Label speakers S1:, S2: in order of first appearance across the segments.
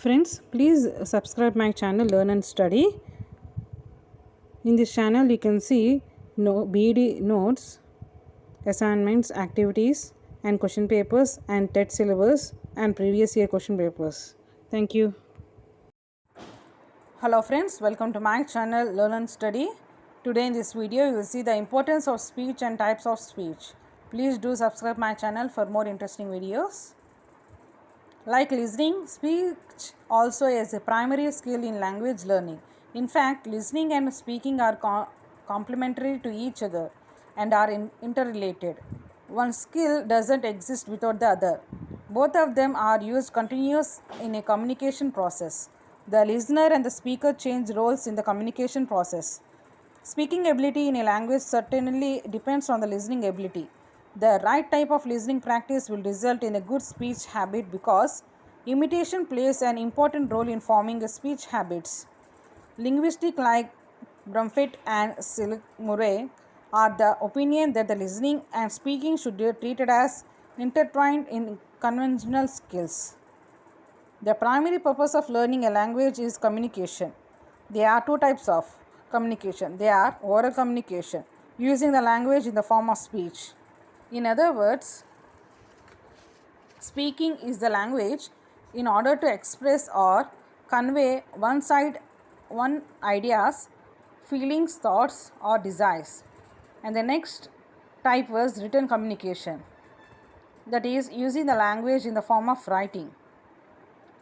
S1: Friends, please subscribe my channel Learn and Study. In this channel you can see BD notes, assignments, activities and question papers and TET syllabus and previous year question papers. Thank you. Hello friends, welcome to my channel Learn and Study. Today in this video you will see the importance of speech and types of speech. Please do subscribe my channel for more interesting videos. Like listening, speech also is a primary skill in language learning. In fact, listening and speaking are complementary to each other and are interrelated. One skill doesn't exist without the other. Both of them are used continuous in a communication process. The listener and the speaker change roles in the communication process. Speaking ability in a language certainly depends on the listening ability. The right type of listening practice will result in a good speech habit because imitation plays an important role in forming speech habits. Linguistics like Brumfitt and Murray are the opinion that the listening and speaking should be treated as intertwined in conventional skills. The primary purpose of learning a language is communication. There are two types of communication. They are oral communication, using the language in the form of speech. In other words, speaking is the language in order to express or convey one ideas, feelings, thoughts or desires. And the next type was written communication, that is using the language in the form of writing.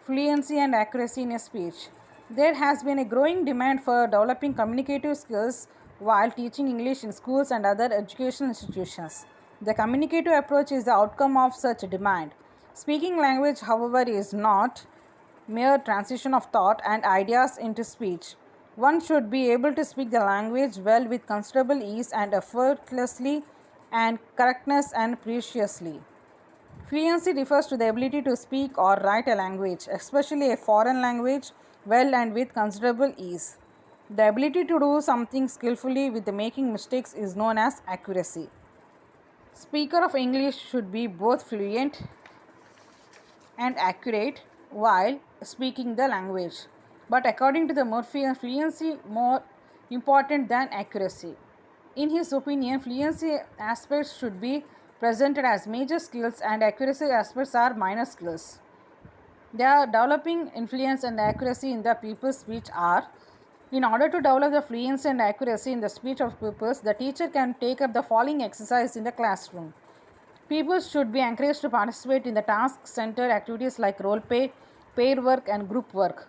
S1: Fluency and accuracy in a speech. There has been a growing demand for developing communicative skills while teaching English in schools and other educational institutions. The communicative approach is the outcome of such demand. Speaking language, however, is not mere transition of thought and ideas into speech. One should be able to speak the language well with considerable ease and effortlessly and correctness and preciously. Fluency refers to the ability to speak or write a language, especially a foreign language, well and with considerable ease. The ability to do something skillfully with making mistakes is known as accuracy. Speaker of English should be both fluent and accurate while speaking the language. But according to the Murphy, fluency more important than accuracy. In his opinion, fluency aspects should be presented as major skills and accuracy aspects are minor skills. They are developing influence and accuracy in the people's speech are. In order to develop the fluency and accuracy in the speech of pupils, the teacher can take up the following exercise in the classroom. Pupils should be encouraged to participate in the task-centered activities like role play, pair work and group work.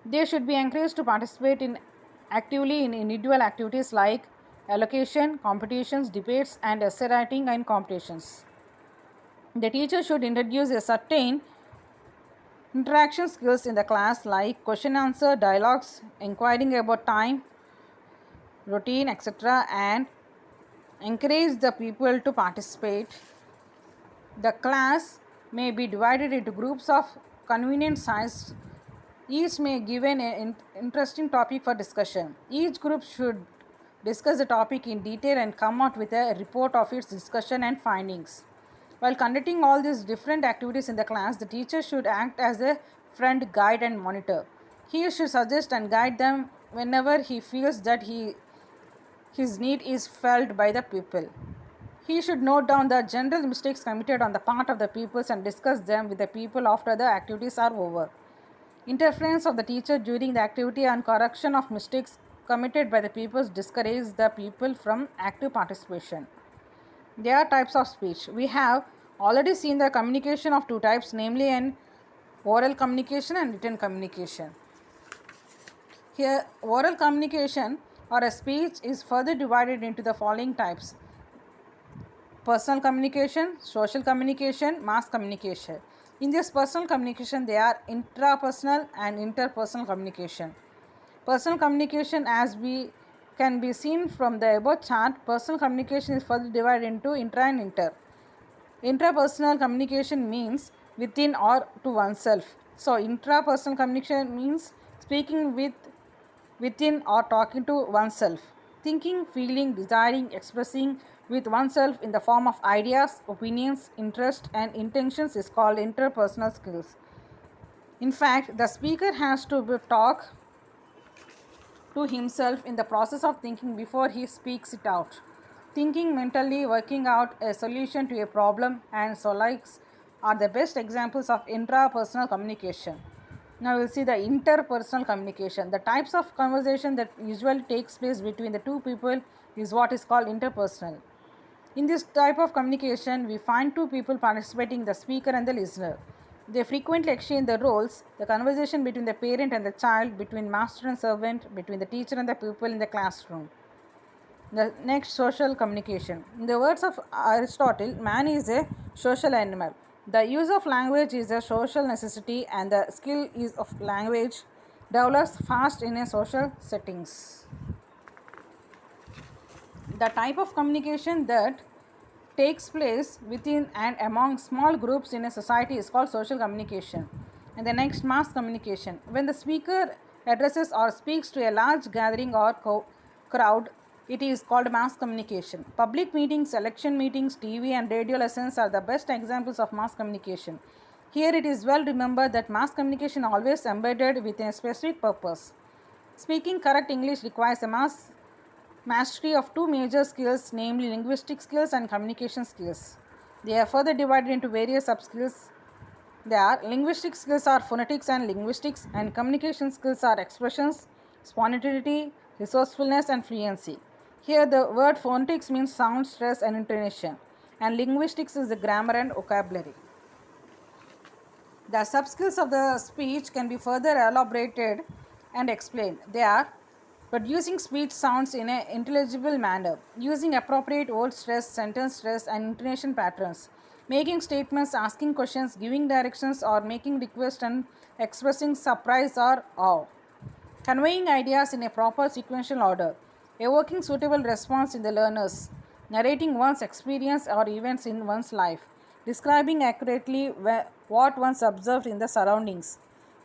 S1: They should be encouraged to participate actively in individual activities like allocation, competitions, debates and essay writing and competitions. The teacher should introduce a certain interaction skills in the class like question answer, dialogues, inquiring about time, routine, etc. and encourage the people to participate. The class may be divided into groups of convenient size. Each may give an interesting topic for discussion. Each group should discuss the topic in detail and come out with a report of its discussion and findings. While conducting all these different activities in the class, the teacher should act as a friend, guide and monitor. He should suggest and guide them whenever he feels that his need is felt by the pupil. He should note down the general mistakes committed on the part of the pupils and discuss them with the pupil after the activities are over. Interference of the teacher during the activity and correction of mistakes committed by the pupils discourage the pupil from active participation. There are types of speech. We have already seen the communication of two types, namely an oral communication and written communication. Here, oral communication or a speech is further divided into the following types: personal communication, social communication, mass communication. In this personal communication, there are intrapersonal and interpersonal communication. Personal communication, as we can be seen from the above chart, personal communication is further divided into intra and inter. Intrapersonal communication means within or to oneself. So, intrapersonal communication means speaking within or talking to oneself. Thinking, feeling, desiring, expressing with oneself in the form of ideas, opinions, interest and intentions is called interpersonal skills. In fact, the speaker has to talk to himself in the process of thinking before he speaks it out. Thinking mentally, working out a solution to a problem, and so likes are the best examples of intrapersonal communication. Now we'll see the interpersonal communication. The types of conversation that usually takes place between the two people is what is called interpersonal. In this type of communication, we find two people participating, the speaker and the listener. They frequently exchange the roles, the conversation between the parent and the child, between master and servant, between the teacher and the pupil in the classroom. The next, social communication. In the words of Aristotle, man is a social animal. The use of language is a social necessity, and the skill is of language develops fast in a social settings. The type of communication that takes place within and among small groups in a society is called social communication. And the next, mass communication. When the speaker addresses or speaks to a large gathering or crowd, it is called mass communication. Public meetings, election meetings, TV and radio lessons are the best examples of mass communication. Here it is well remembered that mass communication always embedded within a specific purpose. Speaking correct English requires a mastery of two major skills, namely linguistic skills and communication skills. They are further divided into various sub-skills. They are linguistic skills are phonetics and linguistics, and communication skills are expressions, spontaneity, resourcefulness, and fluency. Here, the word phonetics means sound, stress, and intonation, and linguistics is the grammar and vocabulary. The sub-skills of the speech can be further elaborated and explained. They are producing speech sounds in an intelligible manner, using appropriate word stress, sentence stress, and intonation patterns, making statements, asking questions, giving directions, or making requests and expressing surprise or awe, conveying ideas in a proper sequential order, evoking suitable response in the learners, narrating one's experience or events in one's life, describing accurately what one's observed in the surroundings,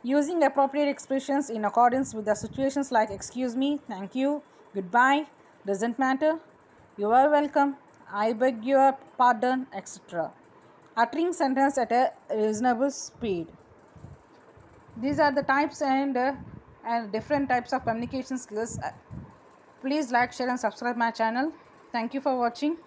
S1: using appropriate expressions in accordance with the situations like excuse me, thank you, goodbye, doesn't matter, you are welcome, I beg your pardon, etc. Uttering sentence at a reasonable speed. These are the types and different types of communication skills. Please like, share, and subscribe my channel. Thank you for watching.